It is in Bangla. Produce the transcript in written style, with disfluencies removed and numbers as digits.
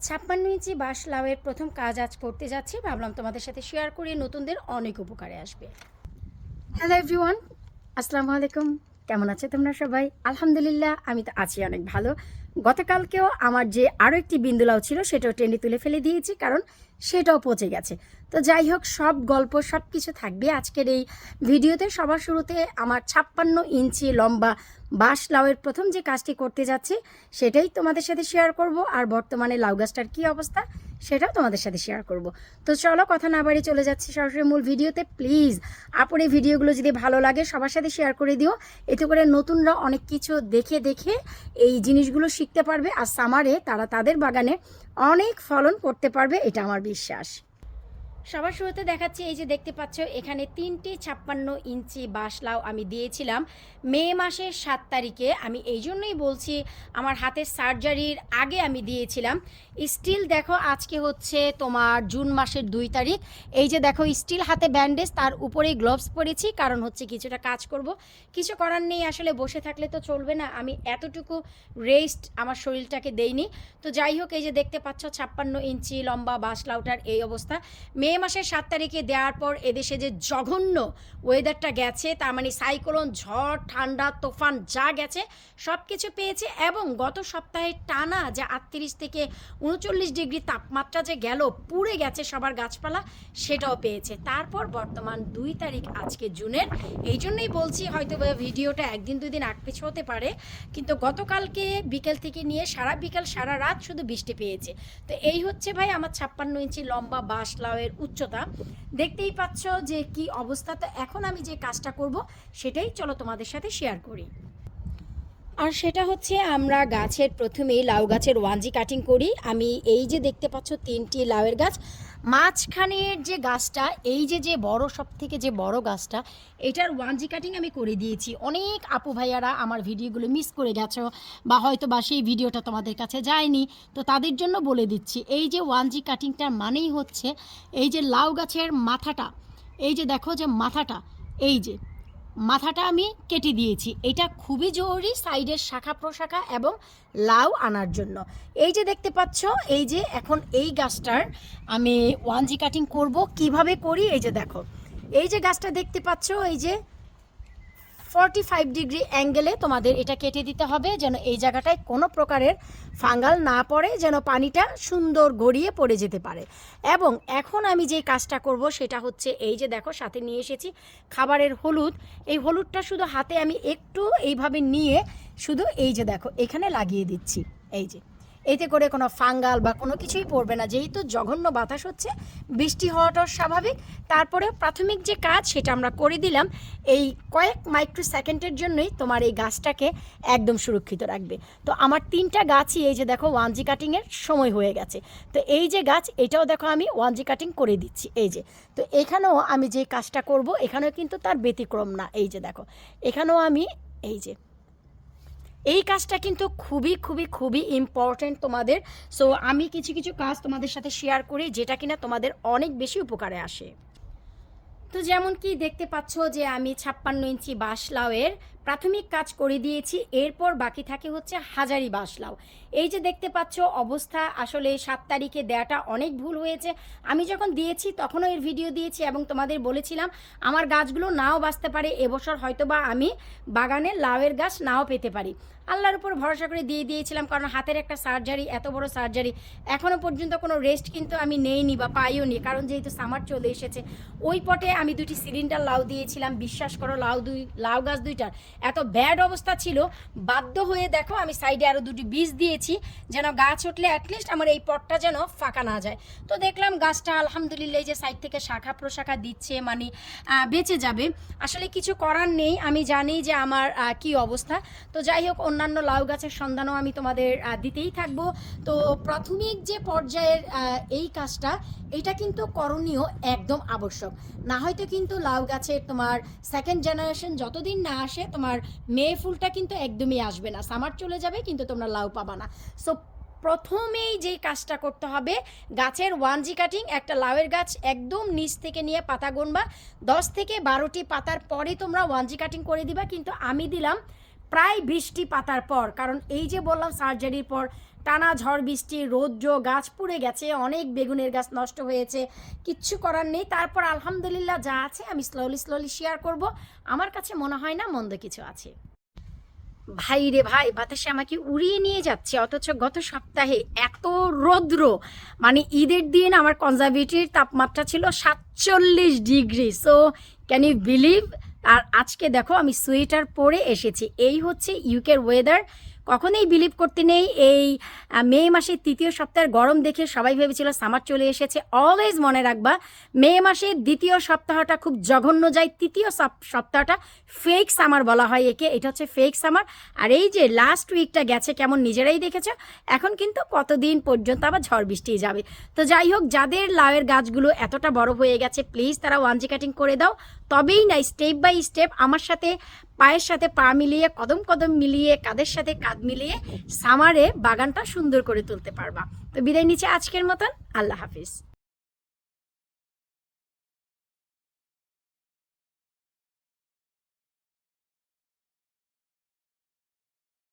56 ইঞ্চি বাঁশ লাউয়ের প্রথম কাজ আজ করতে যাচ্ছি, ভাবলাম তোমাদের সাথে শেয়ার করে নতুনদের অনেক উপকারে আসবে। হ্যালো এভরিওয়ান, আসসালামু আলাইকুম। কেমন আছে তোমরা সবাই? আলহামদুলিল্লাহ, আমি তো আছি অনেক ভালো। গতকালকেও আমার যে আরও একটি বিন্দু লাউ ছিল সেটাও টেনে তুলে ফেলে দিয়েছি, কারণ সেটাও পচে গেছে। তো যাই হোক, সব গল্প সব কিছু থাকবে আজকের এই ভিডিওতে। সবার শুরুতে আমার 56 ইঞ্চি লম্বা বাঁশ লাউয়ের প্রথম যে কাজটি করতে যাচ্ছি সেটাই তোমাদের সাথে শেয়ার করব, আর বর্তমানে লাউ গাছটার কী অবস্থা সেটাও তোমাদের সাথে শেয়ার করব। তো চলো কথা না বাড়ি চলে যাচ্ছি সরাসরি মূল ভিডিওতে। প্লিজ আপুর এই ভিডিওগুলো যদি ভালো লাগে সবার সাথে শেয়ার করে দিও, এতে করে নতুনরা অনেক কিছু দেখে দেখে এই জিনিসগুলো শিখতে পারবে, আর সামারে তারা তাদের বাগানে অনেক ফলন করতে পারবে, এটা আমার বিশ্বাস। সবার শুরুতে দেখাচ্ছি, এই যে দেখতে পাচ্ছ এখানে 3টি 56 ইঞ্চি বাঁশ লাউ আমি দিয়েছিলাম মে মাসের 7 তারিখে। আমি এই জন্যই বলছি আমার হাতের সার্জারির আগে আমি দিয়েছিলাম। স্টিল দেখো আজকে হচ্ছে তোমার জুন মাসের 2 তারিখ। এই যে দেখো স্টিল হাতে ব্যান্ডেজ, তার উপরেই গ্লোভস পরেছি, কারণ হচ্ছে কিছুটা কাজ করব, কিছু করার নেই। আসলে বসে থাকলে তো চলবে না, আমি এতটুকু রেস্ট আমার শরীরটাকে দেইনি। তো যাই হোক, এই যে দেখতে পাচ্ছ 56 ইঞ্চি লম্বা বাঁশ লাউটার এই অবস্থা। মে মাসের 7 তারিখে দেওয়ার পর এদেশে যে জঘন্য ওয়েদারটা গেছে, তার মানে সাইক্লোন, ঝড়, ঠান্ডা, তুফান যা গেছে সব কিছু পেয়েছে। এবং গত সপ্তাহে টানা যে 38 থেকে 39 ডিগ্রি তাপমাত্রা যে গেল, পুড়ে গেছে সবার গাছপালা, সেটাও পেয়েছে। তারপর বর্তমান 2 তারিখ আজকে জুনের। এই জন্যই বলছি হয়তো ভিডিওটা একদিন দুই দিন আগ পিছু হতে পারে, কিন্তু গতকালকে বিকেল থেকে নিয়ে সারা বিকেল সারা রাত শুধু বৃষ্টি পেয়েছে। তো এই হচ্ছে ভাই আমার 56 ইঞ্চি লম্বা বাঁশ লাউয়ের উচ্চতা। দেখতেই পাচ্ছ যে কি অবস্থা। তো এখন আমি যে কাজটা করব সেটাই চলো তোমাদের সাথে শেয়ার করি। আর সেটা হচ্ছে, আমরা গাছের প্রথমেই লাউ গাছের ওয়ানজি কাটিং করি। আমি এই যে দেখতে পাচ্ছ 3টি লাউয়ের গাছ, মাঝখানের যে গাছটা, এই যে যে বড়, সব থেকে যে বড় গাছটা, এটার ওয়ানজি কাটিং আমি করে দিয়েছি। অনেক আপু ভাইয়ারা আমার ভিডিওগুলো মিস করে গেছো, বা হয়তো বা সেই ভিডিওটা তোমাদের কাছে যায়নি, তো তাদের জন্য বলে দিচ্ছি। এই যে ওয়ানজি কাটিংটার মানেই হচ্ছে, এই যে লাউ গাছের মাথাটা, এই যে দেখো যে মাথাটা, এই যে মাথাটা আমি কেটে দিয়েছি। এটা খুবই জরুরি সাইডের শাখা প্রশাখা এবং লাউ আনার জন্য। এই যে দেখতে পাচ্ছ, এই যে এখন এই গাছটার আমি ওয়ানজি কাটিং করব। কিভাবে করি এই যে দেখো, এই যে গাছটা দেখতে পাচ্ছ, এই যে 45 ডিগ্রি অ্যাঙ্গেলে তোমাদের এটা কেটে দিতে হবে, যেন এই জায়গাটায় কোনো প্রকারের ফাঙ্গাল না পড়ে, যেন পানিটা সুন্দর গড়িয়ে পড়ে যেতে পারে। এবং এখন আমি যে কাজটা করব সেটা হচ্ছে, এই যে দেখো সাথে নিয়ে এসেছি খাবারের হলুদ। এই হলুদটা শুধু হাতে আমি একটু এইভাবে নিয়ে শুধু এই যে দেখো এখানে লাগিয়ে দিচ্ছি। এই যে এতে করে কোনো ফাঙ্গাল বা কোনো কিছুই পড়বে না, যেহেতু জঘন্য বাতাস হচ্ছে, বৃষ্টি হওয়াটাও স্বাভাবিক। তারপরে প্রাথমিক যে কাজ সেটা আমরা করে দিলাম। এই কয়েক মাইক্রো সেকেন্ডের জন্যই তোমার এই গাছটাকে একদম সুরক্ষিত রাখবে। তো আমার 3টা গাছই এই যে দেখো ওয়ানজি কাটিংয়ের সময় হয়ে গেছে। তো এই যে গাছ, এটাও দেখো আমি ওয়ানজি কাটিং করে দিচ্ছি। এই যে, তো এখানেও আমি যে কাজটা করব, এখানেও কিন্তু তার ব্যতিক্রম না। এই যে দেখো এখানেও আমি এই যে এই কাজটা কিন্তু খুবই খুবই খুবই ইম্পর্ট্যান্ট তোমাদের। সো আমি কিছু কিছু কাজ তোমাদের সাথে শেয়ার করি যেটা কিনা তোমাদের অনেক বেশি উপকারে আসে। তো যেমন কি দেখতে পাচ্ছ যে আমি 56 ইঞ্চি বাঁশ লাউয়ের প্রাথমিক কাজ করে দিয়েছি। এরপর বাকি থাকে হচ্ছে হাজারি বাঁশ লাউ। এই যে দেখতে পাচ্ছ অবস্থা, আসলে 7 তারিখে দেওয়াটা অনেক ভুল হয়েছে। আমি যখন দিয়েছি তখনও এর ভিডিও দিয়েছি এবং তোমাদের বলেছিলাম আমার গাছগুলো নাও বাঁচতে পারে এবছর, হয়তো বা আমি বাগানে লাউয়ের গাছ নাও পেতে পারি। আল্লাহর উপর ভরসা করে দিয়ে দিয়েছিলাম, কারণ হাতের একটা সার্জারি, এত বড় সার্জারি, এখনও পর্যন্ত কোনো রেস্ট কিন্তু আমি নেইনি বা পাইও নি, কারণ যেহেতু সামার চলে এসেছে। ওই পটে আমি 2টি সিলিন্ডার লাউ দিয়েছিলাম। বিশ্বাস করো লাউ গাছ 2টার এত ব্যাড অবস্থা ছিল, বাধ্য হয়ে দেখো আমি সাইডে আরও 2টি বীজ দিয়েছি, যেন গাছ উঠলে অ্যাটলিস্ট আমার এই পটটা যেন ফাঁকা না যায়। তো দেখলাম গাছটা আলহামদুলিল্লাহ যে সাইড থেকে শাখা প্রশাখা দিচ্ছে, মানে বেঁচে যাবে। আসলে কিছু করার নেই, আমি জানি যে আমার কি অবস্থা। তো যাই হোক, অন্যান্য লাউ গাছের সন্ধানও আমি তোমাদের দিতেই থাকবো। তো প্রাথমিক যে পর্যায়ের এই কাজটা, এটা কিন্তু করণীয় একদম আবশ্যক। না হয়তো কিন্তু লাউ গাছের তোমার সেকেন্ড জেনারেশন যতদিন না আসে, তোমার মেয়ে ফুলটা কিন্তু একদমই আসবে না, সামার চলে যাবে কিন্তু তোমরা লাউ পাবা না। সো প্রথমেই যেই কাজটা করতে হবে, গাছের ওয়ানজি কাটিং। একটা লাউয়ের গাছ একদম নিচ থেকে নিয়ে পাতা গুনবা, 10 থেকে 12টি পাতার পরে তোমরা ওয়ানজি কাটিং করে দিবা। কিন্তু আমি দিলাম প্রায় বৃষ্টি পাতার পর, কারণ এই যে বললাম সার্জারির পর টানা ঝড় বৃষ্টি, রৌদ্র, গাছ পুড়ে গেছে, অনেক বেগুনের গাছ নষ্ট হয়েছে, কিচ্ছু করার নেই। তারপর আলহামদুলিল্লাহ যা আছে আমি স্লোলি শেয়ার করব। আমার কাছে মনে হয় না মন্দ কিছু আছে। ভাই রে ভাই, বাতাসে আমাকে উড়িয়ে নিয়ে যাচ্ছে, অথচ গত সপ্তাহে এত রৌদ্র, মানে ঈদের দিন আমার কনজারভেটিভ তাপমাত্রা ছিল 47 degree. So can you believe? আর আজকে দেখো আমি সোয়েটার পরে এসেছি। এই হচ্ছে ইউকের ওয়েদার। কখনোই বিলিভ করতে নেই, এই মে মাসের 3য় সপ্তাহের গরম দেখে সবাই ভেবেছিল সামার চলে এসেছে। অলওয়েজ মনে রাখবা, মে মাসের 2য় সপ্তাহটা খুব জঘন্য যায়, 3য় সপ্তাহটা ফেক সামার বলা হয় একে। এটা হচ্ছে ফেক সামার। আর এই যে লাস্ট উইকটা গেছে কেমন নিজেরাই দেখেছো। এখন কিন্তু কতদিন পর্যন্ত আবার ঝড় বৃষ্টি যাবে। তো যাই হোক, যাদের লাউয়ের গাছগুলো এতটা বড় হয়ে গেছে প্লিজ তারা 1G কাটিং করে দাও। তবেই না স্টেপ বাই স্টেপ আমার সাথে পায়ের সাথে পা মিলিয়ে, কদম মিলিয়ে, কাঁধের সাথে কাঁধ মিলিয়ে সামারে বাগানটা সুন্দর করে তুলতে পারবা। তো বিদায় নিচ্ছে আজকের মতন। আল্লাহ হাফিজ।